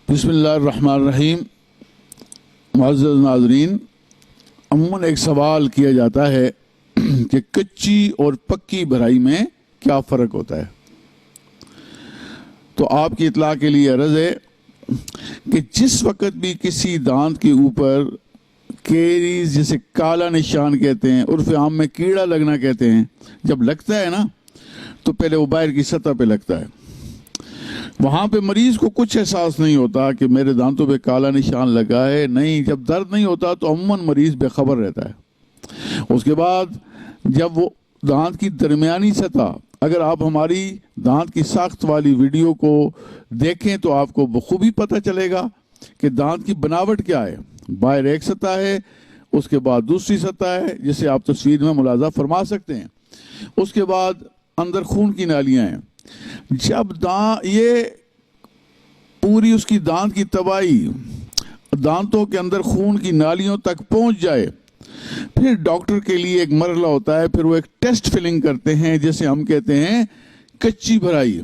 बिस्मिल्लाहिर्रहमानिर्रहीम। मुअज़्ज़ज़ नाज़रीन, अमूमन एक सवाल किया जाता है कि कच्ची और पक्की भराई में क्या फ़र्क होता है। तो आपकी इत्ला के लिए अर्ज़ है कि जिस वक़्त भी किसी दांत के ऊपर केरीज, जिसे काला निशान कहते हैं, उर्फ़ आम में कीड़ा लगना कहते हैं, जब लगता है ना तो पहले वो बाहर की सतह पे लगता है। वहाँ पे मरीज को कुछ एहसास नहीं होता कि मेरे दांतों पे काला निशान लगा है, नहीं। जब दर्द नहीं होता तो अमूमन मरीज बेखबर रहता है। उसके बाद जब वो दांत की दरमियानी सतह, अगर आप हमारी दांत की साख्त वाली वीडियो को देखें तो आपको बखूबी पता चलेगा कि दांत की बनावट क्या है। बाहर एक सतह है, उसके बाद दूसरी सतह है, जिसे आप तस्वीर में मुलाजा फरमा सकते हैं। उसके बाद अंदर खून की नालियां हैं। जब ये पूरी उसकी दांत की तबाही दांतों के अंदर खून की नालियों तक पहुंच जाए, फिर डॉक्टर के लिए एक मरहला होता है। फिर वो एक टेस्ट फिलिंग करते हैं, जिसे हम कहते हैं कच्ची भराई।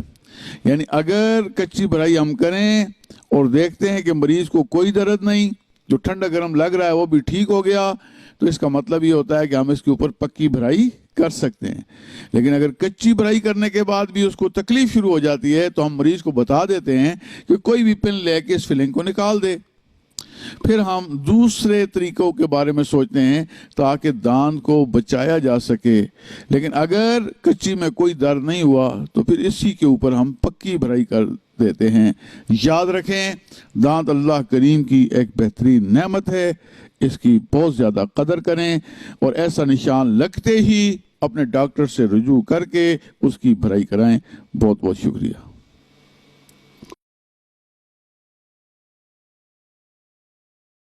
यानी अगर कच्ची भराई हम करें और देखते हैं कि मरीज को कोई दर्द नहीं, जो ठंडा गर्म लग रहा है वो भी ठीक हो गया, तो इसका मतलब ये होता है कि हम इसके ऊपर पक्की भराई कर सकते हैं। लेकिन अगर कच्ची भराई करने के बाद भी उसको तकलीफ शुरू हो जाती है तो हम मरीज को बता देते हैं कि कोई भी पिन लेके इस फिलिंग को निकाल दे। फिर हम दूसरे तरीकों के बारे में सोचते हैं ताकि दांत को बचाया जा सके। लेकिन अगर कच्ची में कोई दर्द नहीं हुआ तो फिर इसी के ऊपर हम पक्की भराई कर देते हैं। याद रखें, दांत अल्लाह करीम की एक बेहतरीन नेमत है, इसकी बहुत ज़्यादा कदर करें और ऐसा निशान लगते ही अपने डॉक्टर से रुजू करके उसकी भराई कराएं। बहुत बहुत शुक्रिया।